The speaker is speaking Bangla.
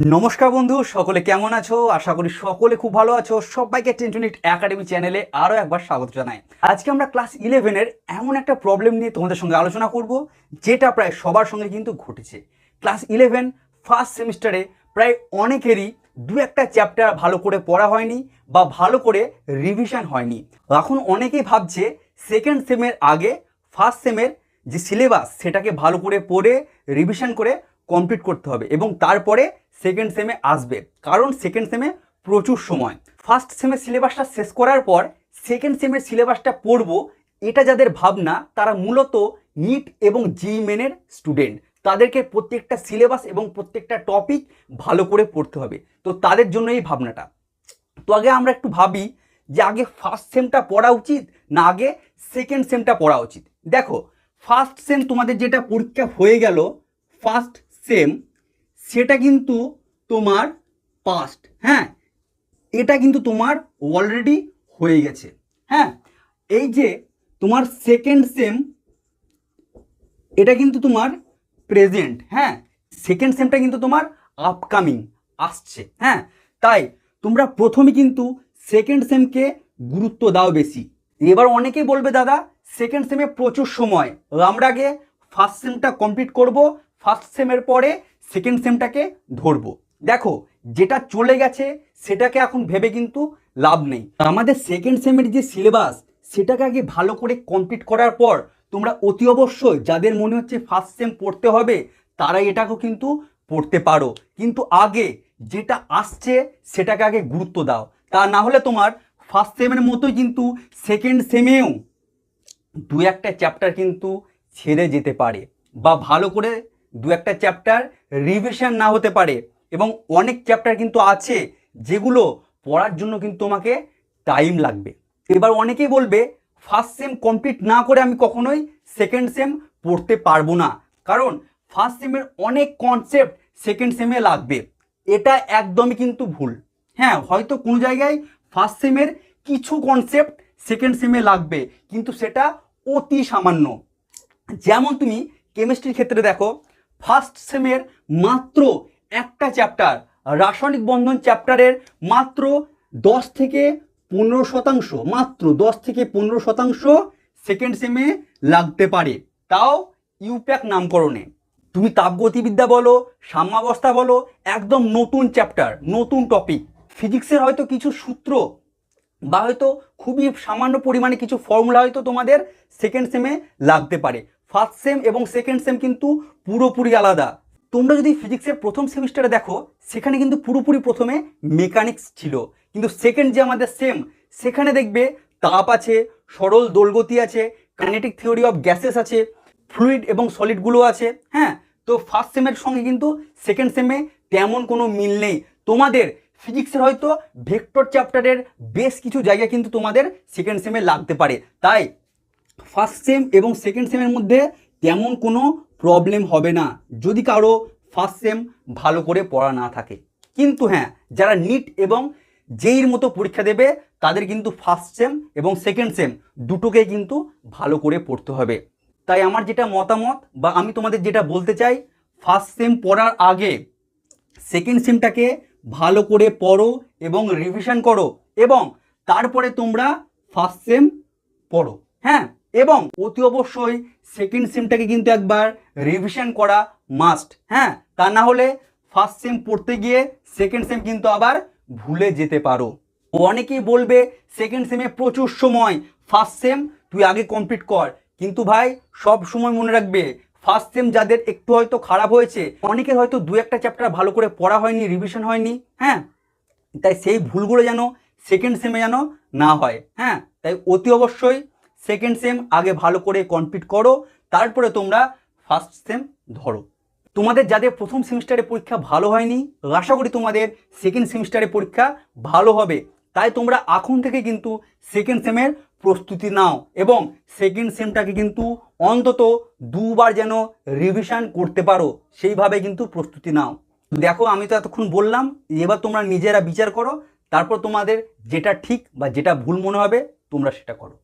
নমস্কার বন্ধু, সকলে কেমন আছো? আশা করি সকলে খুব ভালো আছো। সবাইকে 10 একাডেমি চ্যানেলে আরও একবার স্বাগত জানাই। আজকে আমরা ক্লাস 11-এর এমন একটা প্রবলেম নিয়ে তোমাদের সঙ্গে আলোচনা করব, যেটা প্রায় সবার সঙ্গে কিন্তু ঘটেছে। ক্লাস 11 ফার্স্ট সেমিস্টারে প্রায় অনেকেরই দু একটা চ্যাপ্টার ভালো করে পড়া হয়নি বা ভালো করে রিভিশন হয়নি। এখন অনেকেই ভাবছে সেকেন্ড সেমের আগে ফার্স্ট সেমের যে সিলেবাস সেটাকে ভালো করে পড়ে রিভিশন করে কমপ্লিট করতে হবে এবং তারপরে সেকেন্ড সেমে আসবে, কারণ সেকেন্ড সেমে প্রচুর সময়। ফার্স্ট সেমের সিলেবাসটা শেষ করার পর সেকেন্ড সেমের সিলেবাসটা পড়বো, এটা যাদের ভাবনা তারা মূলত নিট এবং জেইই মেনের স্টুডেন্ট। তাদেরকে প্রত্যেকটা সিলেবাস এবং প্রত্যেকটা টপিক ভালো করে পড়তে হবে, তো তাদের জন্য এই ভাবনাটা। তো আগে আমরা একটু ভাবি যে আগে ফার্স্ট সেমটা পড়া উচিত না আগে সেকেন্ড সেমটা পড়া উচিত। দেখো, ফার্স্ট সেম তোমাদের যেটা পরীক্ষা হয়ে গেল, ফার্স্ট সেম, সেটা কিন্তু তোমার পাস্ট। হ্যাঁ, এটা কিন্তু তোমার অলরেডি হয়ে গেছে। হ্যাঁ, এই যে তোমার সেকেন্ড সেম, এটা কিন্তু তোমার প্রেজেন্ট। হ্যাঁ, সেকেন্ড সেমটা কিন্তু তোমার আপকামিং আসছে। হ্যাঁ, তাই তোমরা প্রথমে কিন্তু সেকেন্ড সেমকে গুরুত্ব দাও বেশি। এবার অনেকেই বলবে দাদা সেকেন্ড সেমে প্রচুর সময়, আমরা আগে ফার্স্ট সেমটা কমপ্লিট করব, ফার্স্ট সেমের পরে সেকেন্ড সেমটাকে ধরবো। দেখো, যেটা চলে গেছে সেটাকে এখন ভেবে কিন্তু লাভ নেই। আমাদের সেকেন্ড সেমের যে সিলেবাস সেটাকে আগে ভালো করে কমপ্লিট করার পর তোমরা অতি অবশ্যই যাদের মনে হচ্ছে ফার্স্ট সেম পড়তে হবে তারা এটাকেও কিন্তু পড়তে পারো, কিন্তু আগে যেটা আসছে সেটাকে আগে গুরুত্ব দাও। তা না হলে তোমার ফার্স্ট সেমের মতোই কিন্তু সেকেন্ড সেমেও দু একটা চ্যাপ্টার কিন্তু ছেড়ে যেতে পারে বা ভালো করে দু একটা চ্যাপ্টার রিভিশন না হতে পারে, এবং অনেক চ্যাপ্টার কিন্তু আছে যেগুলো পড়ার জন্য কিন্তু তোমাকে টাইম লাগবে। এবার অনেকেই বলবে ফার্স্ট সেম কমপ্লিট না করে আমি কখনোই সেকেন্ড সেম পড়তে পারবো না, কারণ ফার্স্ট সেমের অনেক কনসেপ্ট সেকেন্ড সেমে লাগবে। এটা একদমই কিন্তু ভুল। হ্যাঁ, হয়তো কোনো জায়গায় ফার্স্ট সেমের কিছু কনসেপ্ট সেকেন্ড সেমে লাগবে, কিন্তু সেটা অতি সামান্য। যেমন তুমি কেমিস্ট্রির ক্ষেত্রে দেখো, ফার্স্ট সেমের মাত্র একটা চ্যাপ্টার, রাসায়নিক বন্ধন চ্যাপ্টারের মাত্র 10 থেকে 15%, মাত্র 10 থেকে 15% সেকেন্ড সেমে লাগতে পারে, তাও ইউপ্যাক নামকরণে। তুমি তাপগতিবিদ্যা বলো, সাম্যাবস্থা বলো, একদম নতুন চ্যাপ্টার, নতুন টপিক। ফিজিক্সের হয়তো কিছু সূত্র বা হয়তো খুবই সামান্য পরিমাণে কিছু ফর্মুলা হয়তো তোমাদের সেকেন্ড সেমে লাগতে পারে। ফার্স্ট সেম এবং সেকেন্ড সেম কিন্তু পুরোপুরি আলাদা। তোমরা যদি ফিজিক্সের প্রথম সেমিস্টারে দেখো, সেখানে কিন্তু পুরোপুরি প্রথমে মেকানিক্স ছিল, কিন্তু সেকেন্ড যে আমাদের সেম, সেখানে দেখবে তাপ আছে, সরল দোলগতি আছে, কাইনেটিক থিওরি অফ গ্যাসেস আছে, ফ্লুইড এবং সলিডগুলো আছে। হ্যাঁ, তো ফার্স্ট সেমের সঙ্গে কিন্তু সেকেন্ড সেমে তেমন কোনো মিল নেই। তোমাদের ফিজিক্সের হয়তো ভেক্টর চ্যাপ্টারের বেশ কিছু জায়গা কিন্তু তোমাদের সেকেন্ড সেমে লাগতে পারে, তাই ফার্স্ট সেম এবং সেকেন্ড সেমের মধ্যে তেমন কোনো প্রবলেম হবে না যদি কারো ফার্স্ট সেম ভালো করে পড়া না থাকে। কিন্তু হ্যাঁ, যারা নিট এবং জেইর মতো পরীক্ষা দেবে তাদের কিন্তু ফার্স্ট সেম এবং সেকেন্ড সেম দুটোকে কিন্তু ভালো করে পড়তে হবে। তাই আমার যেটা মতামত বা আমি তোমাদের যেটা বলতে চাই, ফার্স্ট সেম পড়ার আগে সেকেন্ড সেমটাকে ভালো করে পড়ো এবং রিভিশন করো, এবং তারপরে তোমরা ফার্স্ট সেম পড়ো। হ্যাঁ, এবং অতি অবশ্যই সেকেন্ড সেমটাকে কিন্তু একবার রিভিশন করা মাস্ট। হ্যাঁ, তা না হলে ফার্স্ট সেম পড়তে গিয়ে সেকেন্ড সেম কিন্তু আবার ভুলে যেতে পারো। অনেকেই বলবে সেকেন্ড সেমে প্রচুর সময়, ফার্স্ট সেম তুই আগে কমপ্লিট কর। কিন্তু ভাই, সব সময় মনে রাখবে ফার্স্ট সেম যাদের একটু হয়তো খারাপ হয়েছে, অনেকের হয়তো দু একটা চ্যাপ্টার ভালো করে পড়া হয়নি, রিভিশন হয়নি। হ্যাঁ, তাই সেই ভুলগুলো যেন সেকেন্ড সেমে যেন না হয়। হ্যাঁ, তাই অতি অবশ্যই সেকেন্ড সেম আগে ভালো করে কমপ্লিট করো, তারপরে তোমরা ফার্স্ট সেম ধরো। তোমাদের যাদের প্রথম সেমিস্টারে পরীক্ষা ভালো হয়নি, আশা করি তোমাদের সেকেন্ড সেমিস্টারে পরীক্ষা ভালো হবে। তাই তোমরা এখন থেকে কিন্তু সেকেন্ড সেমের প্রস্তুতি নাও এবং সেকেন্ড সেমটাকে কিন্তু অন্তত দুবার যেন রিভিশন করতে পারো, সেইভাবে কিন্তু প্রস্তুতি নাও। দেখো, আমি তো এতক্ষণ বললাম, এবার তোমরা নিজেরা বিচার করো, তারপর তোমাদের যেটা ঠিক বা যেটা ভুল মনে হবে তোমরা সেটা করো।